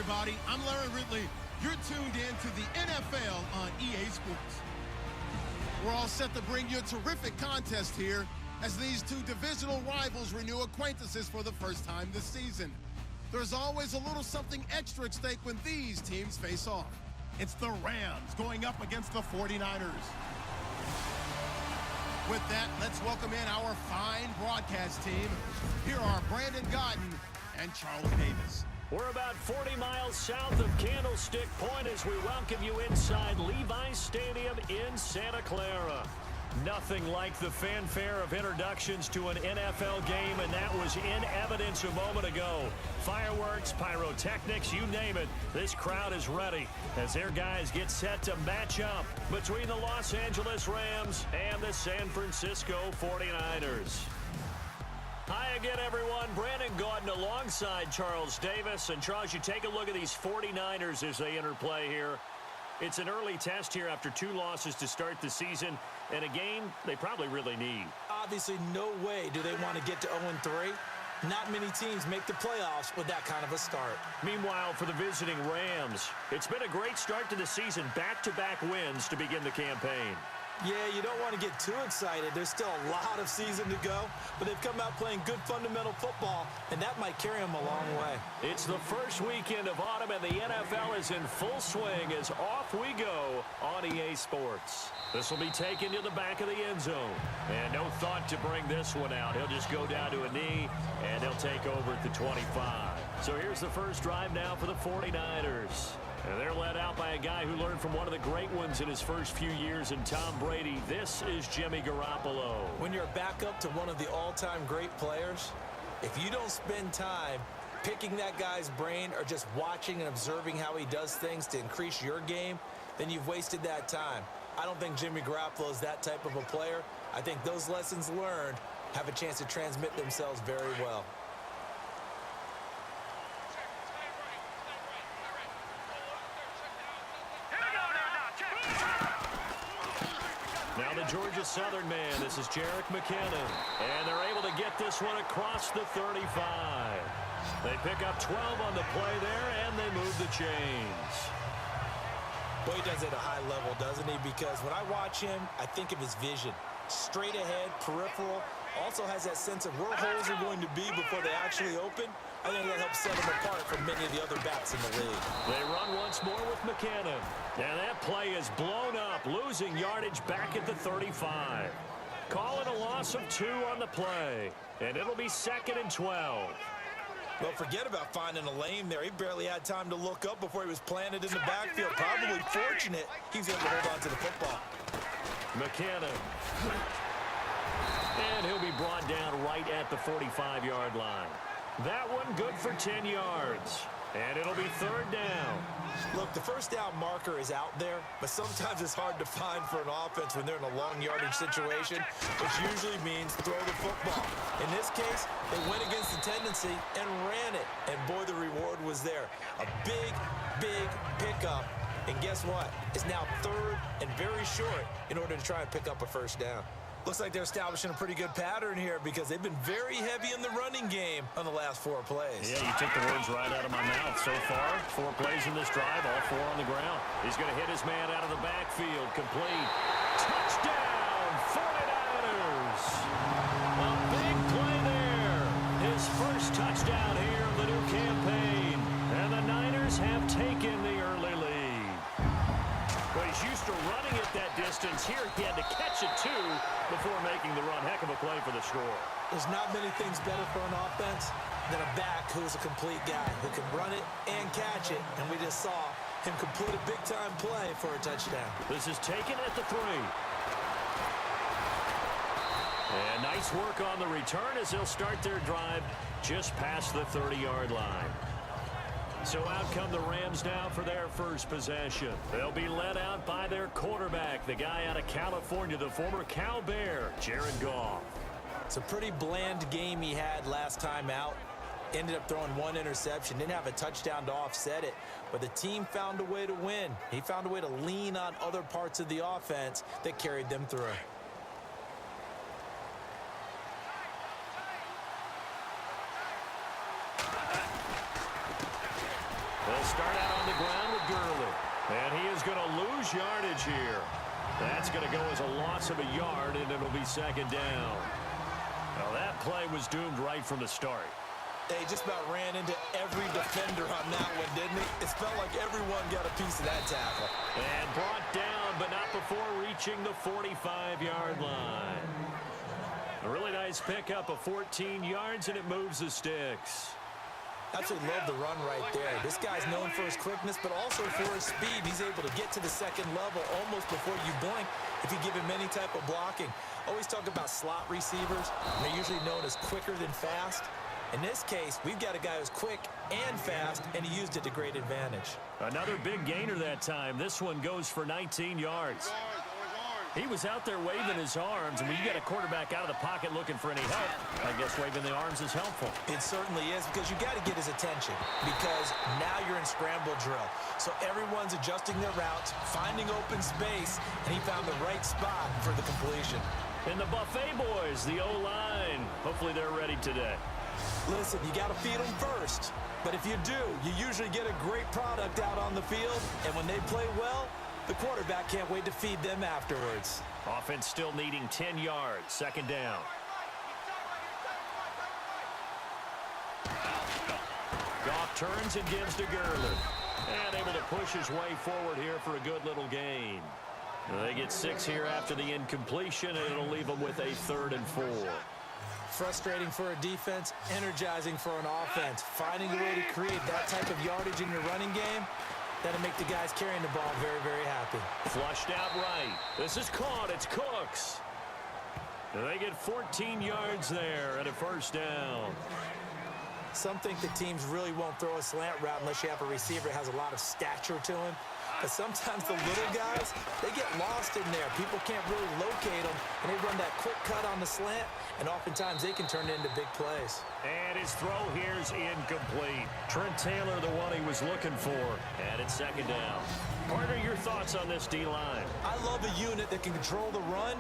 everybody. I'm Larry Ridley. You're tuned in to the NFL on EA Sports. We're all set to bring you a terrific contest here as these two divisional rivals renew acquaintances for the first time this season. There's always a little something extra at stake when these teams face off. It's the Rams going up against the 49ers. With that, let's welcome in our fine broadcast team. Here are Brandon Godden and Charles Davis. We're about 40 miles south of Candlestick Point as we welcome you inside Levi's Stadium in Santa Clara. Nothing like the fanfare of introductions to an NFL game, and that was in evidence a moment ago. Fireworks, pyrotechnics, you name it. This crowd is ready as their guys get set to match up between the Los Angeles Rams and the San Francisco 49ers. Hi again, everyone. Brandon Gaudin alongside Charles Davis. And Charles, you take a look at these 49ers as they interplay here. It's an early test here after 2 losses to start the season, and a game they probably really need. Obviously, no way do they want to get to 0-3. Not many teams make the playoffs with that kind of a start. Meanwhile, for the visiting Rams, it's been a great start to the season. Back-to-back wins to begin the campaign. Yeah, you don't want to get too excited. There's still a lot of season to go, but they've come out playing good fundamental football, and that might carry them a long way. It's the first weekend of autumn, and the NFL is in full swing as off we go on EA Sports. This will be taken to the back of the end zone, and no thought to bring this one out. He'll just go down to a knee, and they'll take over at the 25. So here's the first drive now for the 49ers. And they're led out by a guy who learned from one of the great ones in his first few years in Tom Brady. This is Jimmy Garoppolo. When you're a backup to one of the all-time great players, if you don't spend time picking that guy's brain or just watching and observing how he does things to increase your game, then you've wasted that time. I don't think Jimmy Garoppolo is that type of a player. I think those lessons learned have a chance to transmit themselves very well. Now the Georgia Southern man, this is Jerick McKinnon. And they're able to get this one across the 35. They pick up 12 on the play there, and they move the chains. Boy, he does it at a high level, doesn't he? Because when I watch him, I think of his vision. Straight ahead, peripheral. Also has that sense of where holes are going to be before they actually open. I think that helps set him apart from many of the other backs in the league. They run once more with McKinnon. And that play is blown up, losing yardage back at the 35. Calling a loss of 2 on the play. And it'll be 2nd and 12. Well, forget about finding a lane there. He barely had time to look up before he was planted in the backfield. Probably fortunate he's able to hold on to the football. McKinnon. And he'll be brought down right at the 45-yard line. That one good for 10 yards. And it'll be 3rd down. Look, the first down marker is out there, but sometimes it's hard to find for an offense when they're in a long yardage situation, which usually means throw the football. In this case, they went against the tendency and ran it. And boy, the reward was there. A big, big pickup. And guess what? It's now 3rd and very short in order to try and pick up a first down. Looks like they're establishing a pretty good pattern here because they've been very heavy in the running game on the last 4 plays. Yeah, you took the words right out of my mouth. So far, 4 plays in this drive, all 4 on the ground. He's going to hit his man out of the backfield. Complete. Touchdown, 49ers. A big play there. His first touchdown here of the new campaign. And the Niners have taken the early lead. Well, he's used to running it that distance. Here, he had to catch it, too, before making the run. Heck of a play for the score. There's not many things better for an offense than a back who's a complete guy who can run it and catch it. And we just saw him complete a big-time play for a touchdown. This is taken at the 3. And nice work on the return as they'll start their drive just past the 30-yard line. So out come the Rams now for their first possession. They'll be led out by their quarterback, the guy out of California, the former Cal Bear, Jared Goff. It's a pretty bland game he had last time out. Ended up throwing 1 interception. Didn't have a touchdown to offset it. But the team found a way to win. He found a way to lean on other parts of the offense that carried them through. They'll start out on the ground with Gurley. And he is going to lose yardage here. That's going to go as a loss of a yard, and it'll be second down. Well, that play was doomed right from the start. They just about ran into every defender on that one, didn't it? It felt like everyone got a piece of that tackle. And brought down, but not before reaching the 45-yard line. A really nice pickup of 14 yards, and it moves the sticks. Absolutely love the run right there. This guy's known for his quickness, but also for his speed. He's able to get to the second level almost before you blink if you give him any type of blocking. Always talk about slot receivers. They're usually known as quicker than fast. In this case, we've got a guy who's quick and fast, and he used it to great advantage. Another big gainer that time. This one goes for 19 yards. He was out there waving his arms, and when you get a quarterback out of the pocket looking for any help, I guess waving the arms is helpful. It certainly is, because you got to get his attention, because now you're in scramble drill. So everyone's adjusting their routes, finding open space, and he found the right spot for the completion. And the Buffet boys, the O-line, hopefully they're ready today. Listen, you got to feed them first. But if you do, you usually get a great product out on the field, and when they play well, the quarterback can't wait to feed them afterwards. Offense still needing 10 yards. Second down. Goff turns and gives to Gurley. And able to push his way forward here for a good little gain. They get 6 here after the incompletion, and it'll leave them with a 3rd and 4. Frustrating for a defense, energizing for an offense. Finding a way to create that type of yardage in your running game, that'll make the guys carrying the ball very, very happy. Flushed out right. This is caught. It's Cooks. And they get 14 yards there and a first down. Some think the teams really won't throw a slant route unless you have a receiver that has a lot of stature to him. But sometimes the little guys, they get lost in there. People can't really locate them, and they run that quick cut on the slant, and oftentimes they can turn it into big plays. And his throw here is incomplete. Trent Taylor, the one he was looking for, and it's second down. Partner, your thoughts on this D-line? I love a unit that can control the run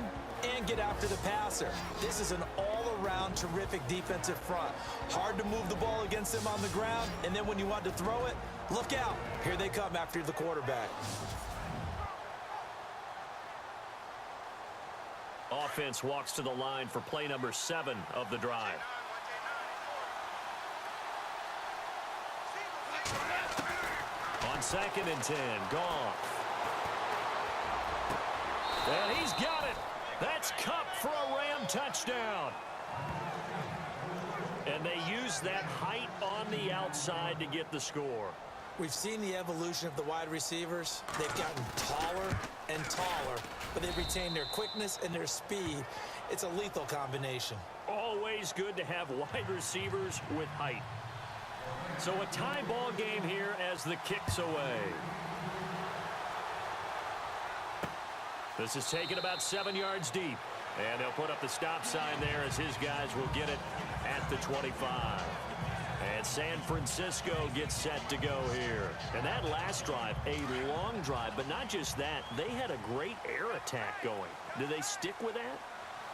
and get after the passer. This is an all-around terrific defensive front. Hard to move the ball against them on the ground, and then when you want to throw it, look out. Here they come after the quarterback. Offense walks to the line for play number 7 of the drive. On 2nd and 10, Goff. And he's got it. That's Cup for a Ram touchdown. And they use that height on the outside to get the score. We've seen the evolution of the wide receivers. They've gotten taller and taller, but they've retained their quickness and their speed. It's a lethal combination. Always good to have wide receivers with height. So a tie ball game here as the kick's away. This is taken about 7 yards deep. And they'll put up the stop sign there as his guys will get it at the 25. And San Francisco gets set to go here. And that last drive, a long drive, but not just that. They had a great air attack going. Do they stick with that?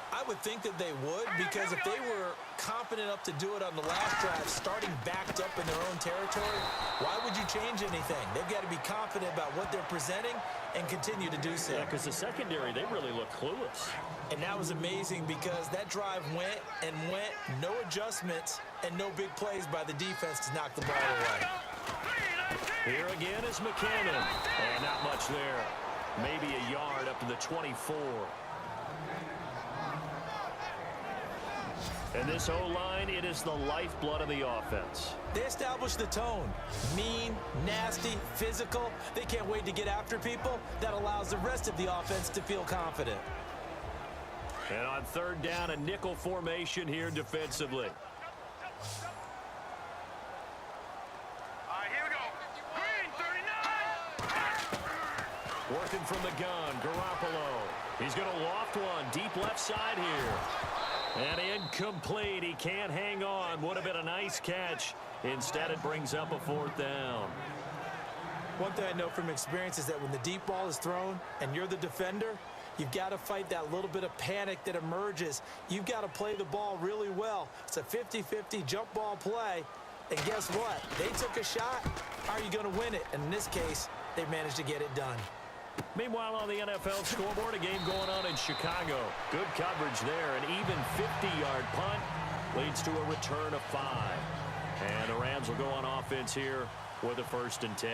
I would think that they would, because if they were confident enough to do it on the last drive, starting backed up in their own territory, why would you change anything? They've got to be confident about what they're presenting and continue to do so. Yeah, because the secondary, they really look clueless. And that was amazing because that drive went and went, no adjustments, and no big plays by the defense to knock the ball away. Here again is McKinnon. And not much there. Maybe a yard up to the 24. And this O-line, it is the lifeblood of the offense. They established the tone. Mean, nasty, physical. They can't wait to get after people. That allows the rest of the offense to feel confident. And on 3rd down, a nickel formation here defensively. All right, here we go. Green, 39. Working from the gun, Garoppolo. He's going to loft one deep left side here. And incomplete. He can't hang on. Would have been a nice catch. Instead, it brings up a 4th down. One thing I know from experience is that when the deep ball is thrown and you're the defender, you've got to fight that little bit of panic that emerges. You've got to play the ball really well. It's a 50-50 jump ball play, And guess what? They took a shot. Are you going to win it? And in this case, they managed to get it done. Meanwhile, on the NFL scoreboard, a game going on in Chicago. Good coverage there. An even 50-yard punt leads to a return of 5. And the Rams will go on offense here with a 1st and 10.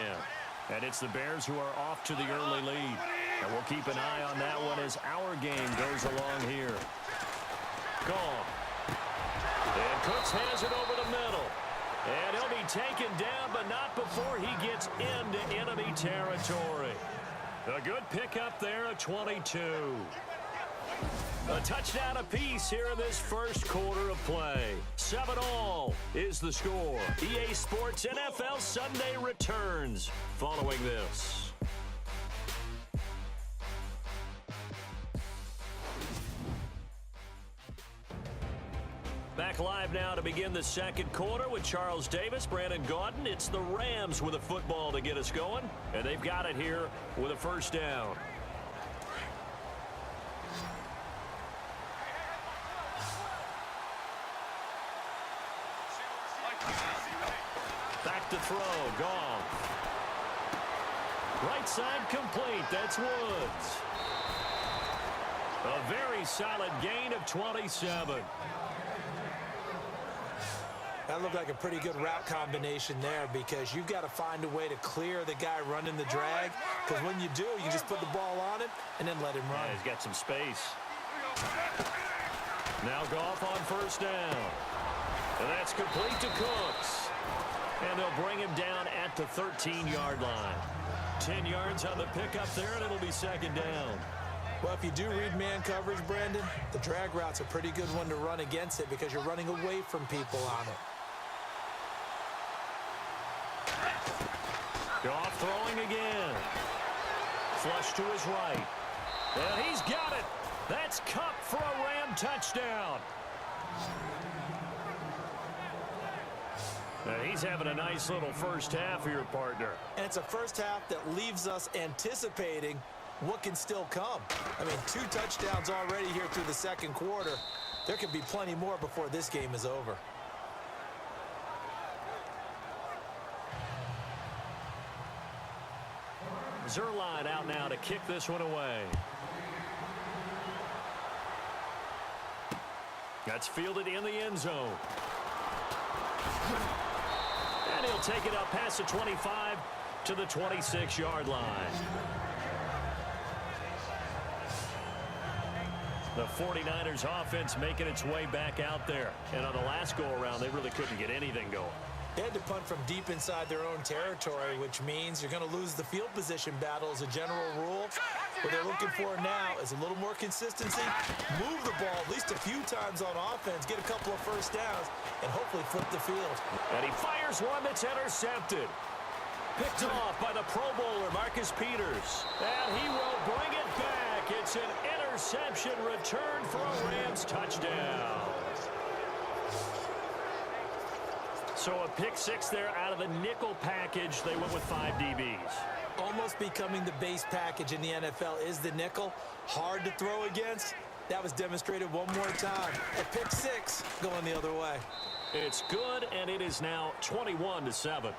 And it's the Bears who are off to the early lead. And we'll keep an eye on that one as our game goes along here. Gone. And Cooks has it over the middle. And he'll be taken down, but not before he gets into enemy territory. A good pickup there at 22. A touchdown apiece here in this first quarter of play. 7-all is the score. EA Sports NFL Sunday returns following this. Back live now to begin the second quarter with Charles Davis, Brandon Gaudin. It's the Rams with a football to get us going, and they've got it here with a 1st down. Back to throw, Goff. Right side complete, that's Woods. A very solid gain of 27. That looked like a pretty good route combination there because you've got to find a way to clear the guy running the drag, because when you do, you just put the ball on him and then let him run. Yeah, he's got some space. Now Goff on 1st down. And that's complete to Cooks. And they'll bring him down at the 13-yard line. 10 yards on the pickup there, and it'll be 2nd down. Well, if you do read man coverage, Brandon, the drag route's a pretty good one to run against it because you're running away from people on it. Goff throwing again. Flush to his right. And he's got it. That's Kupp for a Ram touchdown. Now he's having a nice little first half here, partner. And it's a first half that leaves us anticipating what can still come. I mean, 2 touchdowns already here through the second quarter. There could be plenty more before this game is over. Zerline out now to kick this one away. That's fielded in the end zone. And he'll take it up past the 25 to the 26-yard line. The 49ers offense making its way back out there. And on the last go-around, they really couldn't get anything going. They had to punt from deep inside their own territory, which means you're going to lose the field position battle as a general rule. What they're looking for now is a little more consistency, move the ball at least a few times on offense, get a couple of first downs, and hopefully flip the field. And he fires one that's intercepted. Picked off by the Pro Bowler, Marcus Peters. And he will bring it back. It's an interception return for a Rams touchdown. So a pick 6 there out of the nickel package. They went with 5 DBs. Almost becoming the base package in the NFL is the nickel. Hard to throw against. That was demonstrated one more time. A pick 6 going the other way. It's good, and it is now 21-7.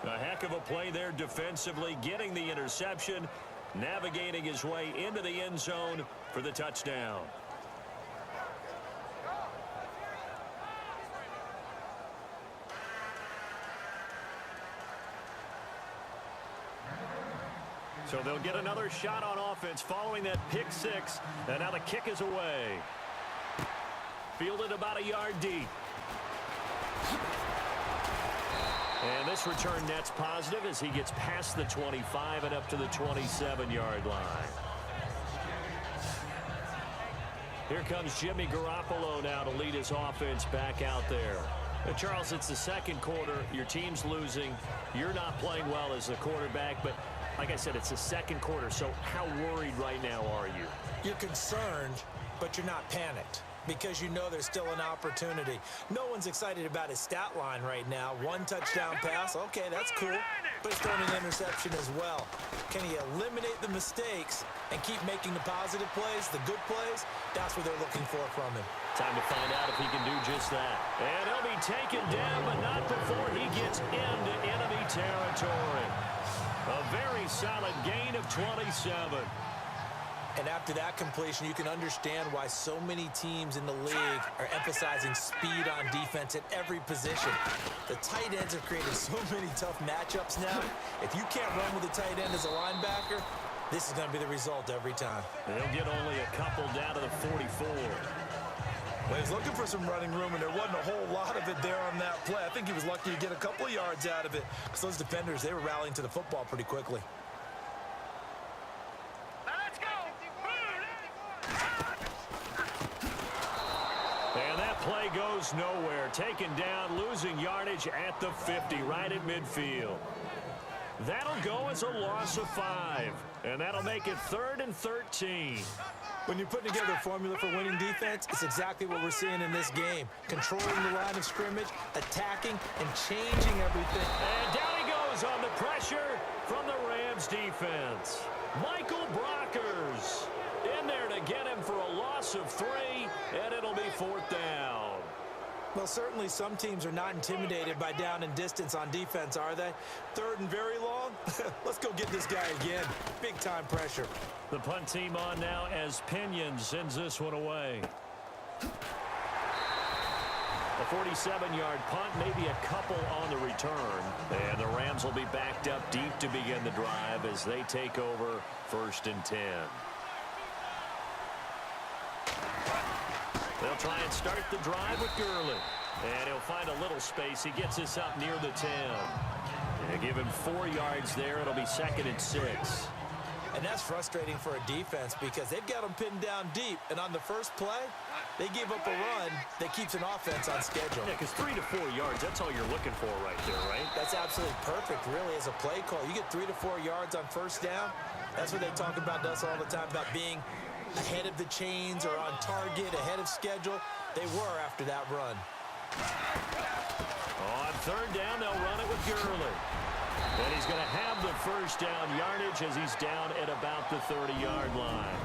A heck of a play there defensively, getting the interception, navigating his way into the end zone for the touchdown. So they'll get another shot on offense following that pick 6, and now the kick is away. Fielded about a yard deep. And this return net's positive as he gets past the 25 and up to the 27-yard line. Here comes Jimmy Garoppolo now to lead his offense back out there. Now, Charles, it's the second quarter. Your team's losing. You're not playing well as the quarterback, but like I said, it's the second quarter, so how worried right now are you? You're concerned, but you're not panicked because you know there's still an opportunity. No one's excited about his stat line right now. 1 touchdown pass, okay, that's cool, but he's throwing an interception as well. Can he eliminate the mistakes and keep making the positive plays, the good plays? That's what they're looking for from him. Time to find out if he can do just that. And he'll be taken down, but not before he gets into enemy territory. A very solid gain of 27. And after that completion, you can understand why so many teams in the league are emphasizing speed on defense at every position. The tight ends have created so many tough matchups now. If you can't run with a tight end as a linebacker, this is going to be the result every time. They'll get only a couple down to the 44. Well, he was looking for some running room, and there wasn't a whole lot of it there on that play. I think he was lucky to get a couple of yards out of it because those defenders, they were rallying to the football pretty quickly. Let's go. And that play goes nowhere. Taken down, losing yardage at the 50, right at midfield. That'll go as a loss of 5, and that'll make it 3rd and 13. When you're putting together a formula for winning defense, it's exactly what we're seeing in this game. Controlling the line of scrimmage, attacking, and changing everything. And down he goes on the pressure from the Rams defense. Michael Brockers in there to get him for a loss of 3, and it'll be 4th down. Well, certainly some teams are not intimidated by down and distance on defense, are they? 3rd and very long? Let's go get this guy again. Big-time pressure. The punt team on now as Pinion sends this one away. A 47-yard punt, maybe a couple on the return. And the Rams will be backed up deep to begin the drive as they take over 1st and 10. They'll try and start the drive with Gurley. And he'll find a little space. He gets us up near the 10. They give him 4 yards there. It'll be 2nd and 6. And that's frustrating for a defense because they've got them pinned down deep. And on the first play, they give up a run that keeps an offense on schedule. Yeah, because 3 to 4 yards, that's all you're looking for right there, right? That's absolutely perfect, really, as a play call. You get 3 to 4 yards on 1st down. That's what they talk about us all the time, about being ahead of the chains or on target, ahead of schedule. They were after that run. On 3rd down, they'll run it with Gurley. And he's going to have the 1st down yardage as he's down at about the 30-yard line.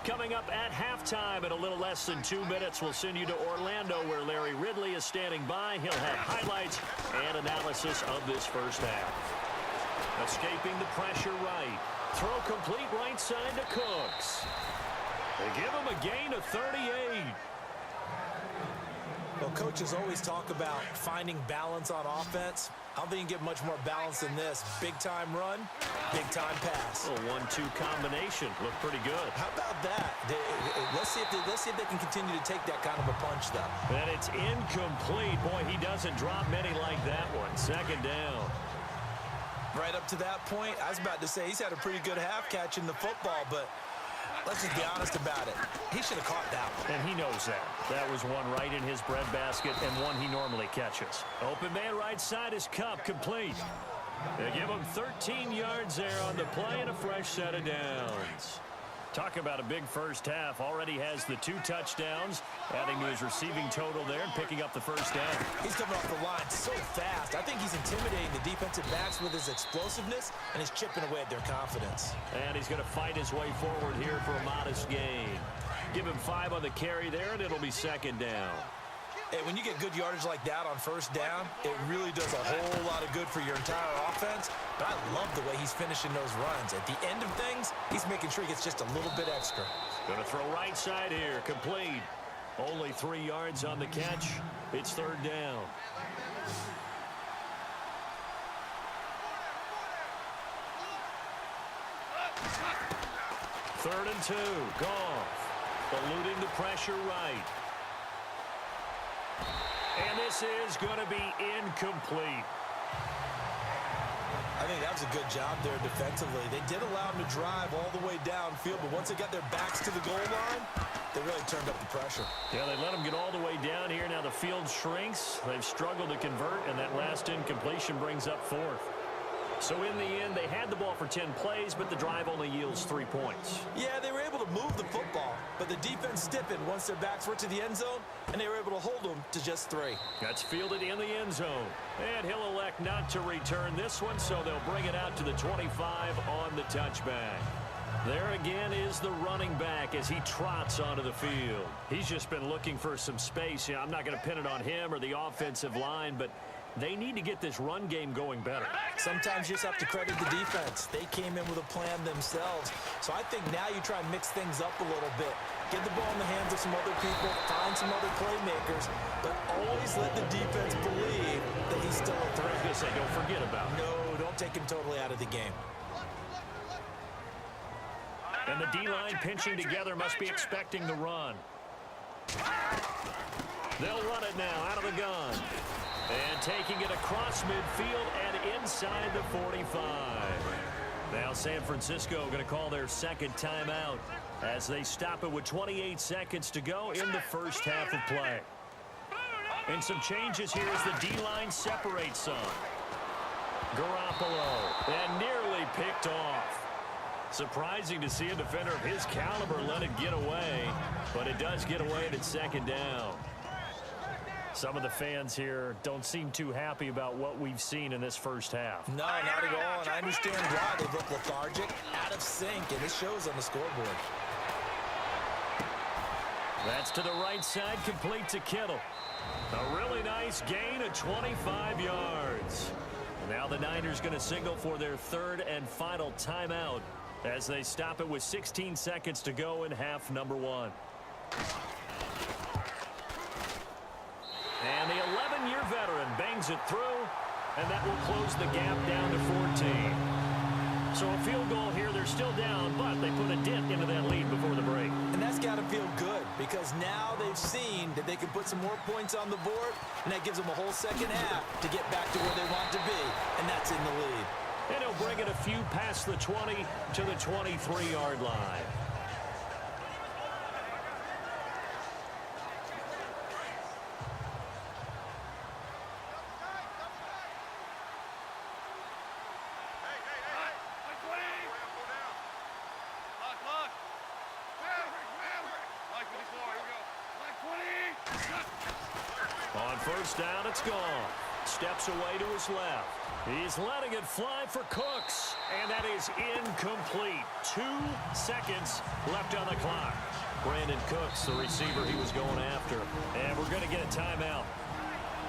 Coming up at halftime in a little less than 2 minutes, we'll send you to Orlando where Larry Ridley is standing by. He'll have highlights and analysis of this first half. Escaping the pressure right. Throw complete right side to Cooks. They give him a gain of 38. Well, coaches always talk about finding balance on offense. I don't think you can get much more balance than this. Big-time run, big-time pass. A 1-2 combination. Looked pretty good. How about that? Let's see if they can continue to take that kind of a punch, though. And it's incomplete. Boy, he doesn't drop many like that one. 2nd down. Right up to that point, I was about to say he's had a pretty good half catching the football, but let's just be honest about it. He should have caught that one. And he knows that. That was one right in his breadbasket and one he normally catches. Open man right side is Cup, complete. They give him 13 yards there on the play and a fresh set of downs. Talk about a big first half. Already has the 2 touchdowns, adding to his receiving total there and picking up the 1st down. He's coming off the line so fast. I think he's intimidating the defensive backs with his explosiveness, and he's chipping away at their confidence. And he's going to fight his way forward here for a modest gain. Give him 5 on the carry there, and it'll be 2nd down. Hey, when you get good yardage like that on 1st down, it really does a whole lot of good for your entire offense. But I love the way he's finishing those runs. At the end of things, he's making sure he gets just a little bit extra. Going to throw right side here, complete. Only 3 yards on the catch. It's 3rd down. Third and 2, Goff. Eluding the pressure right. And this is going to be incomplete. I think that was a good job there defensively. They did allow him to drive all the way downfield, but once they got their backs to the goal line, they really turned up the pressure. Yeah, they let him get all the way down here. Now the field shrinks. They've struggled to convert, and that last incompletion brings up 4th. So in the end, they had the ball for 10 plays, but the drive only yields 3 points. Yeah, they were able to move the football, but the defense stiffened once their backs were to the end zone, and they were able to hold them to just 3. That's fielded in the end zone. And he'll elect not to return this one, so they'll bring it out to the 25 on the touchback. There again is the running back as he trots onto the field. He's just been looking for some space. I'm not going to pin it on him or the offensive line, but they need to get this run game going better. Sometimes you just have to credit the defense. They came in with a plan themselves. So I think now you try and mix things up a little bit. Get the ball in the hands of some other people, find some other playmakers, but always let the defense believe that he's still a threat. I was going to say, don't forget about it. No, don't take him totally out of the game. And the D-line pinching together must be expecting the run. They'll run it now out of the gun. And taking it across midfield and inside the 45. Now San Francisco going to call their second timeout as they stop it with 28 seconds to go in the first half of play. And some changes here as the D-line separates some. Garoppolo, and nearly picked off. Surprising to see a defender of his caliber let it get away, but it does get away and it's second down. Some of the fans here don't seem too happy about what we've seen in this first half. No, not at all, and I understand why. They look lethargic, out of sync, and it shows on the scoreboard. That's to the right side, complete to Kittle. A really nice gain of 25 yards. Now the Niners going to signal for their third and final timeout as they stop it with 16 seconds to go in half number 1. And the 11-year veteran bangs it through, and that will close the gap down to 14. So a field goal here, they're still down, but they put a dent into that lead before the break. And that's got to feel good because now they've seen that they can put some more points on the board, and that gives them a whole second half to get back to where they want to be, and that's in the lead. And he'll bring it a few past the 20 to the 23-yard line. On first down, it's gone. Steps away to his left. He's letting it fly for Cooks, and that is incomplete. 2 seconds left on the clock. Brandon Cooks, the receiver he was going after. And we're going to get a timeout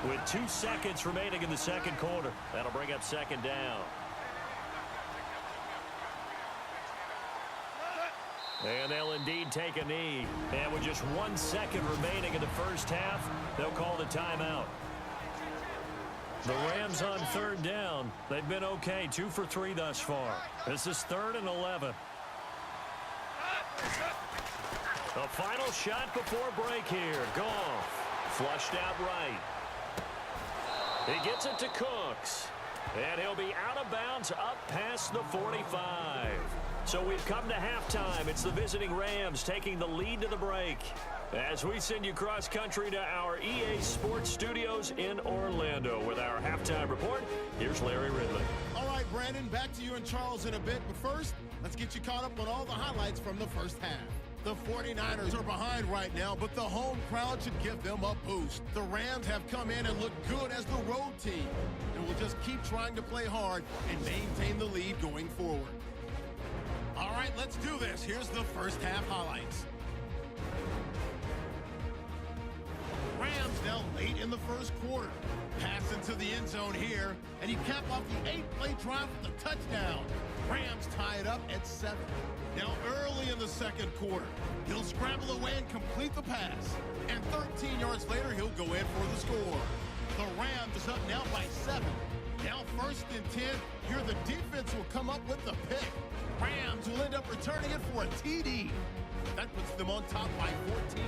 with 2 seconds remaining in the second quarter. That'll bring up second down. And they'll indeed take a knee. And with just 1 second remaining in the first half, they'll call the timeout. The Rams on third down. They've been okay, 2 for 3 thus far. This is 3rd and 11. The final shot before break here. Goff flushed out right. He gets it to Cooks. And he'll be out of bounds up past the 45. So we've come to halftime. It's the visiting Rams taking the lead to the break. As we send you cross-country to our EA Sports Studios in Orlando with our halftime report, here's Larry Ridley. All right, Brandon, back to you and Charles in a bit. But first, let's get you caught up on all the highlights from the first half. The 49ers are behind right now, but the home crowd should give them a boost. The Rams have come in and looked good as the road team, and will just keep trying to play hard and maintain the lead going forward. All right, let's do this. Here's the first half highlights. Rams now late in the first quarter. Pass into the end zone here, and he capped off the 8-play drive with a touchdown. Rams tie it up at 7. Now early in the second quarter, he'll scramble away and complete the pass. And 13 yards later, he'll go in for the score. The Rams up now by 7. Now 1st and 10, here the defense will come up with the pick. Rams will end up returning it for a TD. That puts them on top by 14.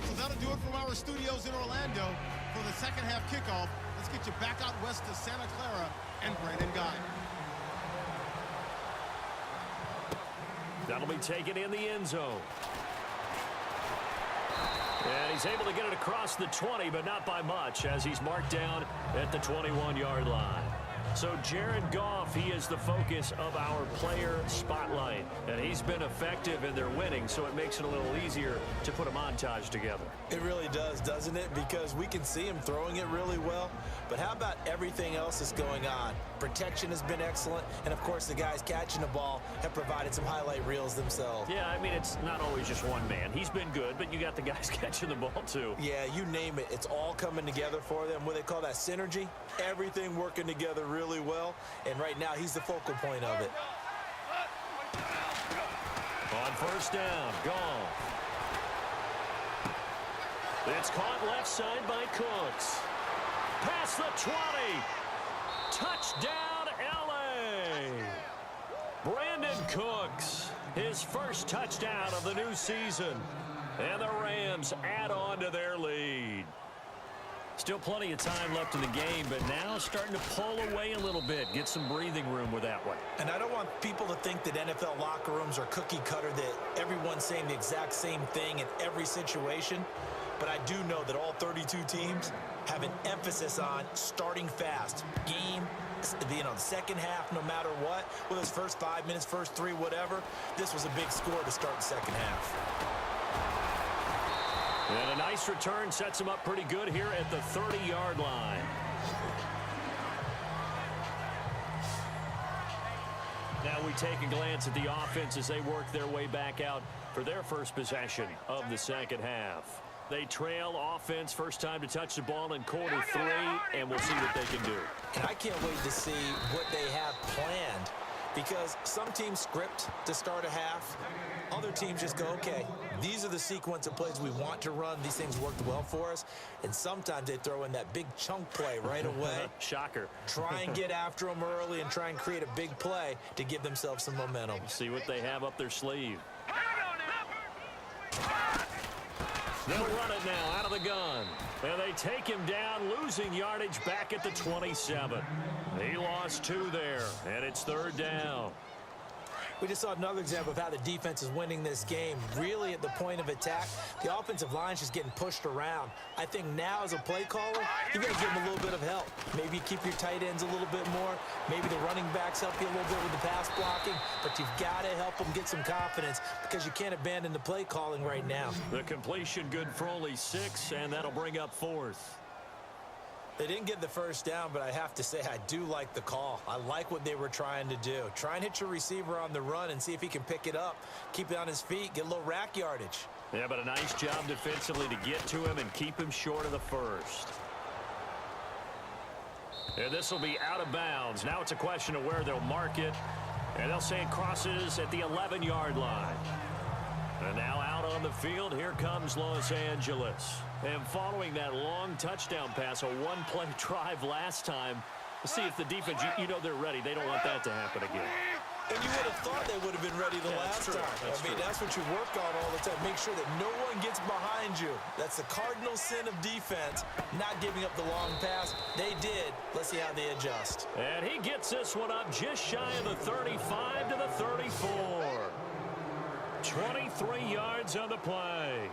So that'll do it from our studios in Orlando for the second half kickoff. Let's get you back out west to Santa Clara and Brandon Guy. That'll be taken in the end zone. And he's able to get it across the 20, but not by much, as he's marked down at the 21-yard line. So Jared Goff, he is the focus of our player spotlight. And he's been effective in their winning, so it makes it a little easier to put a montage together. It really does, doesn't it? Because we can see him throwing it really well. But how about everything else that's going on? Protection has been excellent. And, of course, the guys catching the ball have provided some highlight reels themselves. Yeah, I mean, it's not always just one man. He's been good, but you got the guys catching the ball, too. Yeah, you name it. It's all coming together for them. What they call that synergy. Everything working together really well. And right now, he's the focal point of it. On first down, Goff. It's caught left side by Cooks. Past the 20. Touchdown, L.A. Brandon Cooks, his first touchdown of the new season. And the Rams add on to their lead. Still plenty of time left in the game, but now starting to pull away a little bit. Get some breathing room with that one. And I don't want people to think that NFL locker rooms are cookie cutter, that everyone's saying the exact same thing in every situation. But I do know that all 32 teams have an emphasis on starting fast. Game, the second half, no matter what. Whether it's first 5 minutes, first 3, whatever. This was a big score to start the second half. And a nice return sets him up pretty good here at the 30-yard line. Now we take a glance at the offense as they work their way back out for their first possession of the second half. They trail offense, first time to touch the ball in quarter 3, and we'll see what they can do. And I can't wait to see what they have planned, because some teams script to start a half. Other teams just go, okay, these are the sequence of plays we want to run. These things worked well for us. And sometimes they throw in that big chunk play right away. Shocker. Try and get after them early and try and create a big play to give themselves some momentum. See what they have up their sleeve. They'll run it now out of the gun. And they take him down, losing yardage back at the 27. He lost 2 there, and it's third down. We just saw another example of how the defense is winning this game. Really at the point of attack, the offensive line is just getting pushed around. I think now as a play caller, you got to give them a little bit of help. Maybe keep your tight ends a little bit more. Maybe the running backs help you a little bit with the pass blocking. But you've got to help them get some confidence, because you can't abandon the play calling right now. The completion good for only 6, and that'll bring up 4th. They didn't get the first down, but I have to say I do like the call. I like what they were trying to do. Try and hit your receiver on the run and see if he can pick it up. Keep it on his feet, get a little rack yardage. Yeah, but a nice job defensively to get to him and keep him short of the first. And this will be out of bounds. Now it's a question of where they'll mark it. And they'll say it crosses at the 11-yard line. And now out on the field, here comes Los Angeles. And following that long touchdown pass, a one-play drive last time, we'll see if the defense, you know they're ready. They don't want that to happen again. And you would have thought they would have been ready the last time. That's what you work on all the time. Make sure that no one gets behind you. That's the cardinal sin of defense, not giving up the long pass. They did. Let's see how they adjust. And he gets this one up just shy of the 35 to the 34. 23 yards on the play.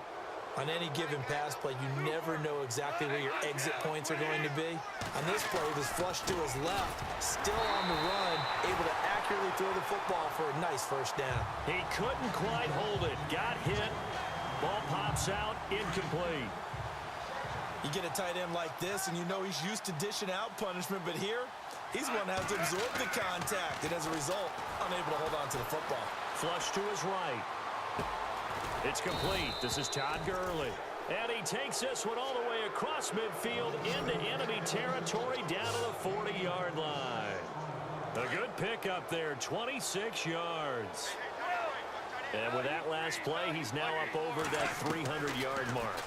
On any given pass play, you never know exactly where your exit points are going to be. On this play, it was flushed to his left, still on the run, able to accurately throw the football for a nice first down. He couldn't quite hold it. Got hit. Ball pops out, incomplete. You get a tight end like this, and you know he's used to dishing out punishment, but here, he's going to have to absorb the contact, and as a result, unable to hold on to the football. Flush to his right. It's complete. This is Todd Gurley. And he takes this one all the way across midfield into enemy territory down to the 40-yard line. A good pickup there, 26 yards. And with that last play, he's now up over that 300-yard mark.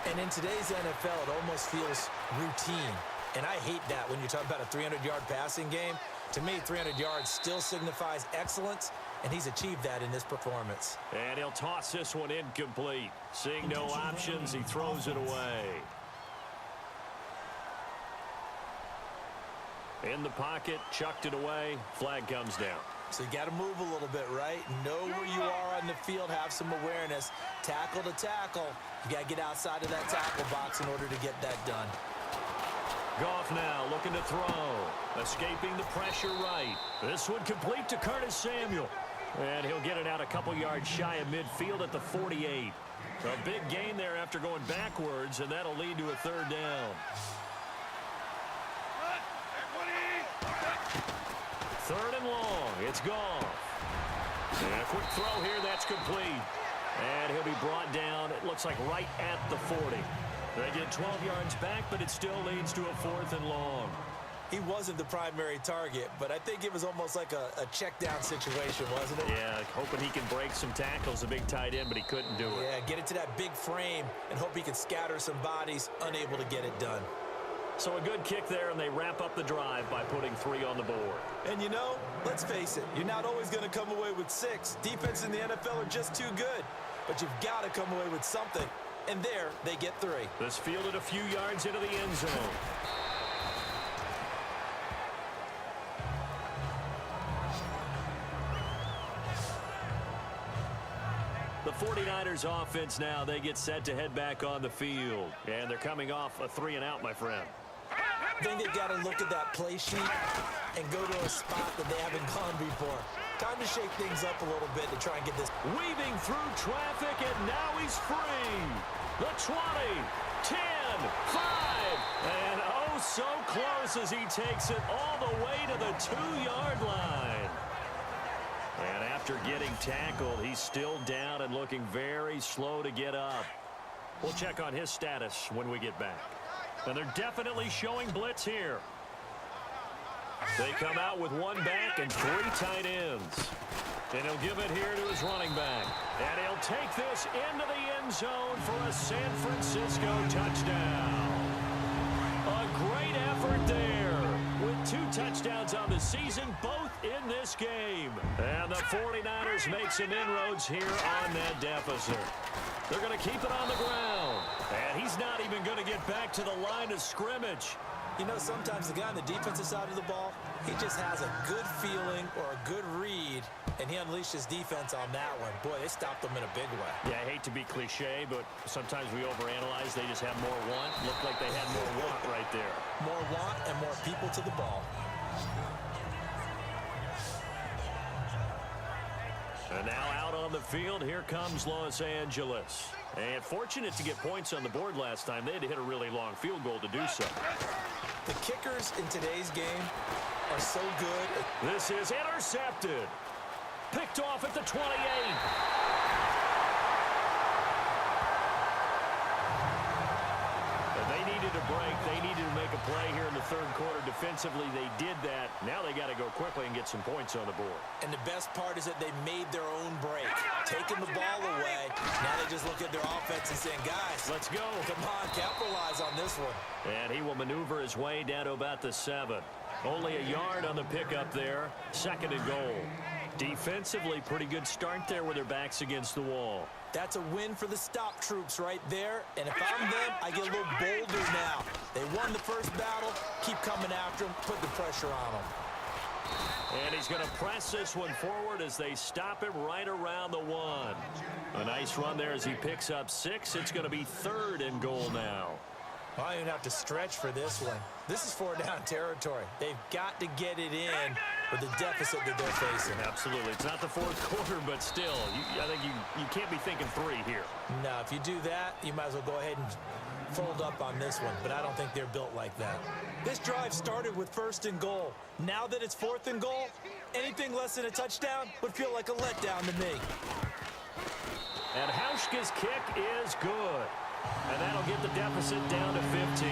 And in today's NFL, it almost feels routine. And I hate that when you talk about a 300-yard passing game. To me, 300 yards still signifies excellence, and he's achieved that in this performance. And he'll toss this one incomplete. Seeing no options, he throws it away. In the pocket, chucked it away, flag comes down. So you got to move a little bit, right? Know where you are on the field, have some awareness. Tackle to tackle. You got to get outside of that tackle box in order to get that done. Goff now looking to throw. Escaping the pressure right. This one complete to Curtis Samuel. And he'll get it out a couple yards shy of midfield at the 48. A big gain there after going backwards, and that'll lead to a third down. Third and long. It's Goff. And a quick throw here. That's complete. And he'll be brought down, it looks like right at the 40. They get 12 yards back, but it still leads to a 4th and long. He wasn't the primary target, but I think it was almost like a check down situation, wasn't it? Yeah, hoping he can break some tackles, a big tight end, but he couldn't do it. Yeah, get it to that big frame and hope he can scatter some bodies, unable to get it done. So a good kick there, and they wrap up the drive by putting 3 on the board. And you know, let's face it, you're not always going to come away with 6. Defense in the NFL are just too good. But you've got to come away with something. And there, they get 3. This fielded a few yards into the end zone. The 49ers offense now, they get set to head back on the field. And they're coming off a 3-and-out, my friend. I think they've got to look at that play sheet and go to a spot that they haven't gone before. Time to shake things up a little bit to try and get this. Weaving through traffic, and now he's free. The 20, 10, 5, and oh, so close as he takes it all the way to the 2-yard line. And after getting tackled, he's still down and looking very slow to get up. We'll check on his status when we get back. And they're definitely showing blitz here. They come out with 1 back and 3 tight ends. And he'll give it here to his running back. And he'll take this into the end zone for a San Francisco touchdown. A great effort there. With 2 touchdowns on the season, both in this game. And the 49ers make some inroads here on that deficit. They're going to keep it on the ground. And he's not even going to get back to the line of scrimmage. You know, sometimes the guy on the defensive side of the ball, he just has a good feeling or a good read, and he unleashed his defense on that one. Boy, they stopped them in a big way. Yeah, I hate to be cliche, but sometimes we overanalyze. They just have more want. Looked like they had more want right there. More want and more people to the ball. And now out on the field, here comes Los Angeles. And fortunate to get points on the board last time. They had to hit a really long field goal to do so. The kickers in today's game are so good. This is intercepted. Picked off at the 28. They needed a break. They needed to make a play here in the third quarter. Defensively, they did that. Now they got to go quickly and get some points on the board. And the best part is that they made their own break. Taking the ball away. Now they just look at their offense and saying, guys, let's go. Come on, capitalize on this one. And he will maneuver his way down to about the 7. Only a yard on the pickup there. 2nd and goal. Defensively, pretty good start there with their backs against the wall. That's a win for the stop troops right there. And if I'm them, I get a little bolder now. They won the first battle. Keep coming after them. Put the pressure on them. And he's going to press this one forward as they stop him right around the 1. A nice run there as he picks up 6. It's going to be 3rd and goal now. I don't even have to stretch for this one. This is 4-down territory. They've got to get it in with the deficit that they're facing. Absolutely. It's not the 4th quarter, but still, I think you can't be thinking 3 here. No, if you do that, you might as well go ahead and fold up on this one, but I don't think they're built like that. This drive started with 1st and goal. Now that it's 4th and goal, anything less than a touchdown would feel like a letdown to me. And Hauschka's kick is good. And that'll get the deficit down to 15.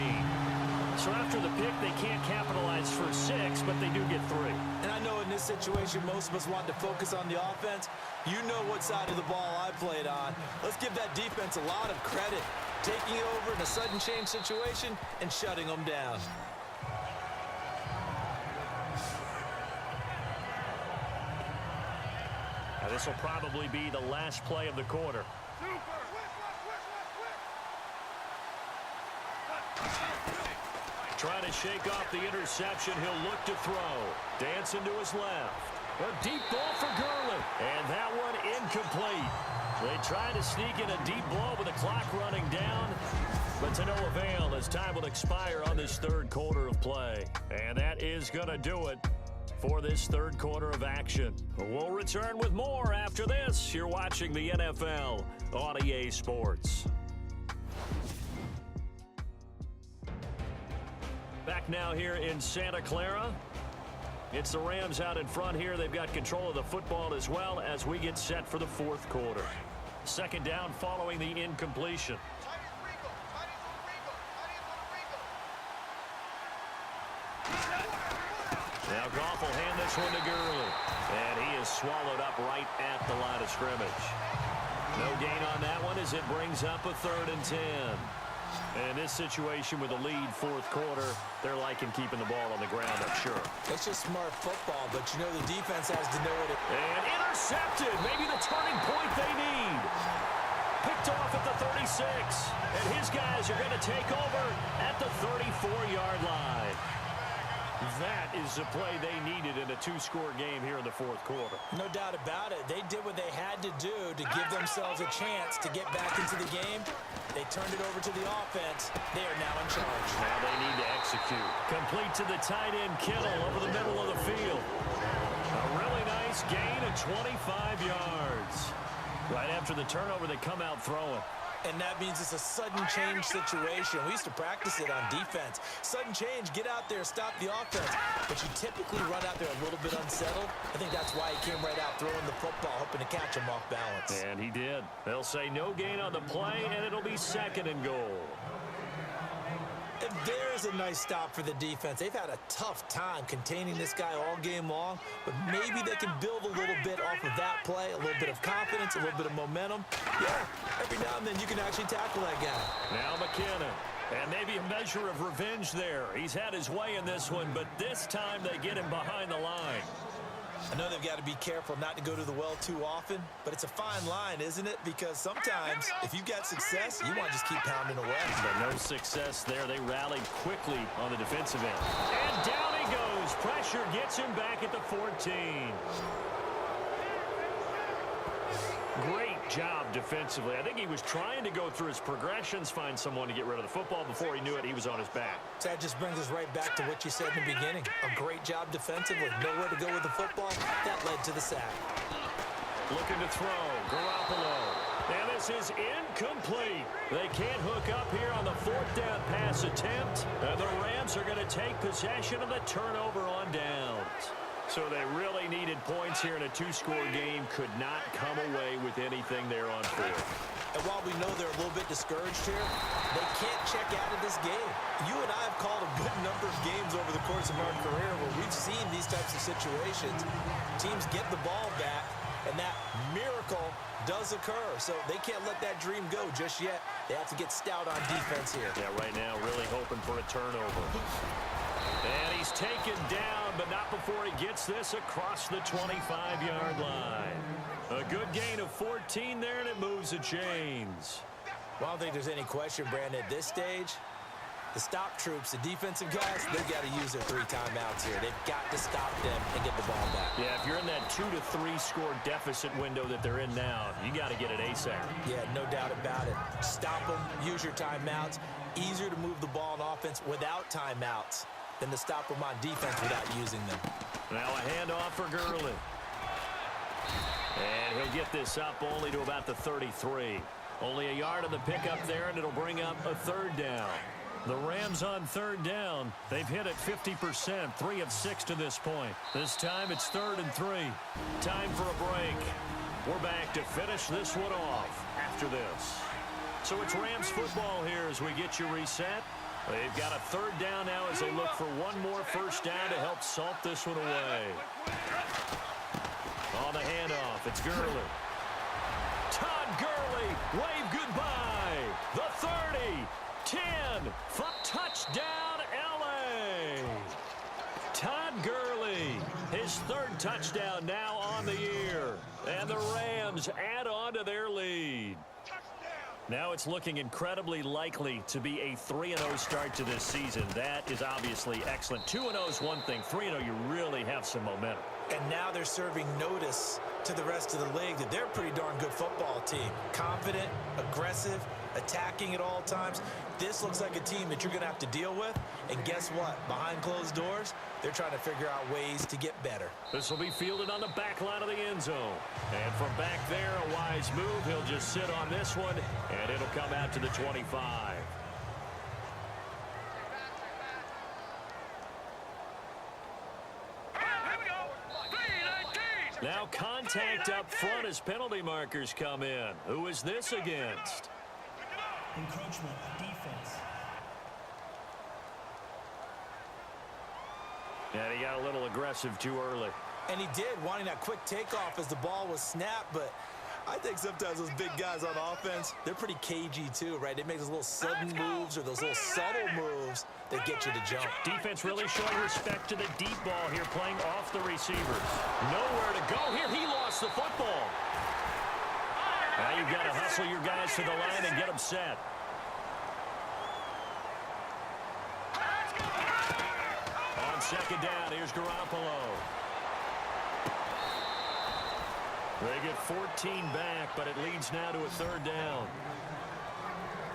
So after the pick, they can't capitalize for 6, but they do get 3. And I know in this situation, most of us want to focus on the offense. You know what side of the ball I played on. Let's give that defense a lot of credit. Taking it over in a sudden change situation and shutting them down. Now this will probably be the last play of the quarter. Trying to shake off the interception. He'll look to throw. Dancing to his left. A deep ball for Gurley. And that one incomplete. They try to sneak in a deep blow with the clock running down. But to no avail as time will expire on this third quarter of play. And that is going to do it for this third quarter of action. We'll return with more after this. You're watching the NFL on EA Sports. Back now here in Santa Clara. It's the Rams out in front here. They've got control of the football as well as we get set for the fourth quarter. Second down following the incompletion. Now Goff will hand this one to Gurley. And he is swallowed up right at the line of scrimmage. No gain on that one as it brings up a 3rd and 10. And in this situation with a lead fourth quarter, they're liking keeping the ball on the ground, I'm sure. It's just smart football, but you know the defense has to know it. And intercepted. Maybe the turning point they need. Picked off at the 36. And his guys are going to take over at the 34-yard line. That is the play they needed in a 2-score game here in the fourth quarter. No doubt about it. They did what they had to do to give themselves a chance to get back into the game. They turned it over to the offense. They are now in charge. Now they need to execute. Complete to the tight end, Kittle, over the middle of the field. A really nice gain of 25 yards. Right after the turnover, they come out throwing. And that means it's a sudden change situation. We used to practice it on defense. Sudden change, get out there, stop the offense. But you typically run out there a little bit unsettled. I think that's why he came right out throwing the football, hoping to catch him off balance. And he did. They'll say no gain on the play, and it'll be 2nd and goal. And there's a nice stop for the defense. They've had a tough time containing this guy all game long, but maybe they can build a little bit off of that play, a little bit of confidence, a little bit of momentum. Yeah, every now and then you can actually tackle that guy. Now McKinnon. And maybe a measure of revenge there. He's had his way in this one, but this time they get him behind the line. I know they've got to be careful not to go to the well too often, but it's a fine line, isn't it? Because sometimes if you've got success, you want to just keep pounding away. But no success there. They rallied quickly on the defensive end. And down he goes. Pressure gets him back at the 14. Great job defensively. I think he was trying to go through his progressions, find someone to get rid of the football. Before he knew it, he was on his back. So that just brings us right back to what you said in the beginning. A great job defensively. Nowhere to go with the football. That led to the sack. Looking to throw. Garoppolo. And this is incomplete. They can't hook up here on the 4th down pass attempt. And the Rams are going to take possession of the turnover on downs. So they really needed points here in a 2-score game. Could not come away with anything there on 4th. And while we know they're a little bit discouraged here, they can't check out of this game. You and I have called a good number of games over the course of our career where we've seen these types of situations. Teams get the ball back, and that miracle does occur. So they can't let that dream go just yet. They have to get stout on defense here. Yeah, right now really hoping for a turnover. And he's taken down, but not before he gets this across the 25-yard line. A good gain of 14 there, and it moves the chains. Well, I don't think there's any question, Brandon, at this stage, the stop troops, the defensive guys, they've got to use their 3 timeouts here. They've got to stop them and get the ball back. Yeah, if you're in that 2 to 3 score deficit window that they're in now, you got to get it ASAP. Yeah, no doubt about it. Stop them, use your timeouts. Easier to move the ball on offense without timeouts than to stop them on defense without using them. Now a handoff for Gurley. And he'll get this up only to about the 33. Only a yard on the pickup there, and it'll bring up a 3rd down. The Rams on 3rd down. They've hit it 50%, 3 of 6 to this point. This time it's 3rd and 3. Time for a break. We're back to finish this one off after this. So it's Rams football here as we get you reset. They've got a 3rd down now as they look for one more first down to help salt this one away. On the handoff, it's Gurley. Todd Gurley, wave goodbye. The 30, 10, touchdown, L.A. Todd Gurley, his 3rd touchdown now on the year. And the Rams add on to their lead. Now it's looking incredibly likely to be a 3-0 start to this season. That is obviously excellent. 2-0 is one thing. 3-0, you really have some momentum. And now they're serving notice to the rest of the league that they're a pretty darn good football team. Confident, aggressive, attacking at all times. This looks like a team that you're going to have to deal with. And guess what? Behind closed doors, they're trying to figure out ways to get better. This will be fielded on the back line of the end zone. And from back there, a wise move. He'll just sit on this one, and it'll come out to the 25. Now contact up front as penalty markers come in. Who is this against? Encroachment, defense. And he got a little aggressive too early. And he did, wanting that quick takeoff as the ball was snapped, but I think sometimes those big guys on offense, they're pretty cagey too, right? They make those little sudden moves or those little subtle moves that get you to jump. Defense really showing respect to the deep ball here, playing off the receivers. Nowhere to go here. He lost the football. Now you've got to hustle your guys to the line and get them set. On second down, here's Garoppolo. They get 14 back, but it leads now to a third down.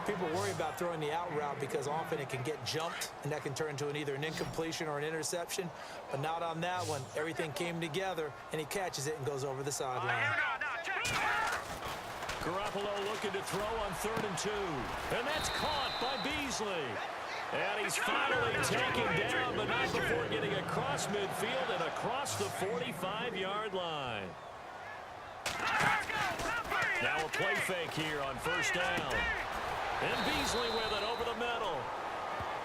People worry about throwing the out route because often it can get jumped, and that can turn into either an incompletion or an interception. But not on that one. Everything came together, and he catches it and goes over the sideline. Garoppolo looking to throw on 3rd and 2. And that's caught by Beasley. And he's finally taken down, but not before getting across midfield and across the 45-yard line. Now a play fake here on 1st down. And Beasley with it over the middle.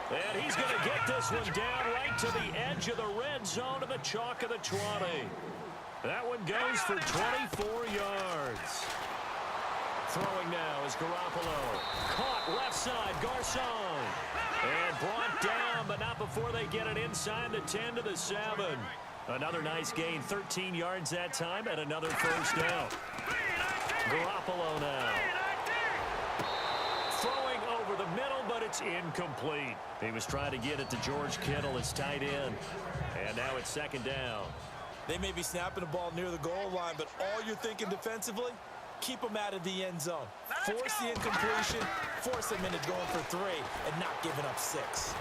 And he's going to get this one down right to the edge of the red zone to the chalk of the 20. That one goes for 24 yards. Throwing now is Garoppolo. Caught left side, Garcon. And brought down, but not before they get it inside the 10 to the 7. Another nice gain, 13 yards that time, and another 1st down. Garoppolo now. Throwing over the middle, but it's incomplete. He was trying to get it to George Kittle, his tight end. And now it's 2nd down. They may be snapping the ball near the goal line, but all you're thinking defensively, keep them out of the end zone. Force the incompletion, force them into going for 3, and not giving up 6.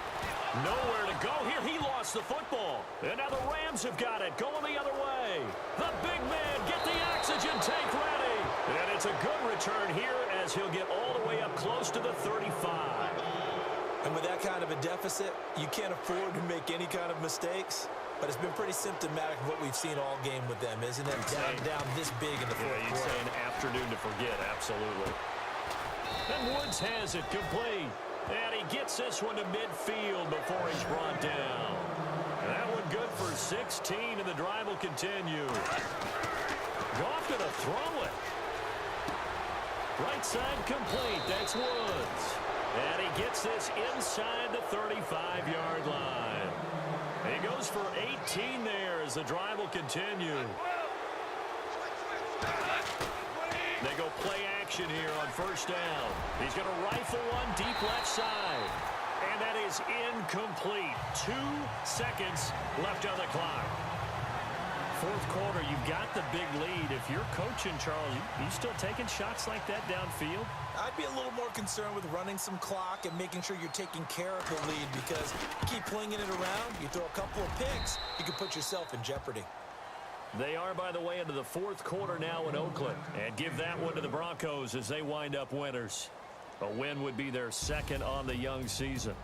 Nowhere to go here. He lost the football. And now the Rams have got it. Going the other way. The big man, get the oxygen tank ready. And it's a good return here as he'll get all the way up close to the 35. And with that kind of a deficit, you can't afford to make any kind of mistakes. But it's been pretty symptomatic of what we've seen all game with them, isn't it? Down this big in the 4th quarter. You'd say an afternoon to forget, absolutely. And Woods has it complete. And he gets this one to midfield before he's brought down. And that one good for 16, and the drive will continue. Goff gonna throw it. Right side complete. That's Woods. And he gets this inside the 35-yard line. He goes for 18 there as the drive will continue. They go play action here on 1st down. He's going to rifle one deep left side. And that is incomplete. 2 seconds left on the clock. 4th quarter, you've got the big lead. If you're coaching, Charles, you still taking shots like that downfield? I'd be a little more concerned with running some clock and making sure you're taking care of the lead, because you keep flinging it around, you throw a couple of picks, you can put yourself in jeopardy. They are, by the way, into the 4th quarter now in Oakland. And give that one to the Broncos as they wind up winners. A win would be their 2nd on the young season.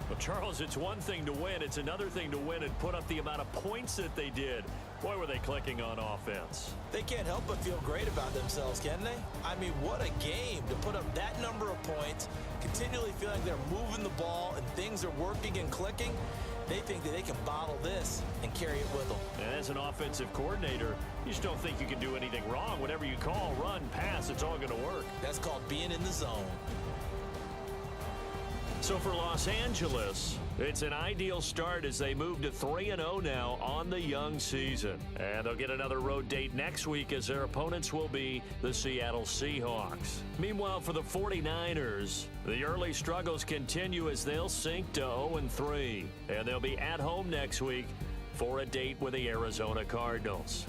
Well, Charles, it's one thing to win. It's another thing to win and put up the amount of points that they did. Boy, were they clicking on offense. They can't help but feel great about themselves, can they? I mean, what a game to put up that number of points, continually feeling they're moving the ball and things are working and clicking. They think that they can bottle this and carry it with them. And as an offensive coordinator, you just don't think you can do anything wrong. Whatever you call, run, pass, it's all going to work. That's called being in the zone. So for Los Angeles, it's an ideal start as they move to 3-0 now on the young season. And they'll get another road date next week as their opponents will be the Seattle Seahawks. Meanwhile, for the 49ers, the early struggles continue as they'll sink to 0-3. And they'll be at home next week for a date with the Arizona Cardinals.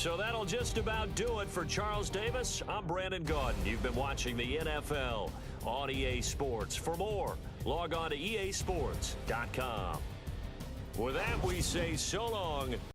So that'll just about do it for Charles Davis. I'm Brandon Gaudin. You've been watching the NFL on EA Sports. For more, log on to easports.com. With that, we say so long.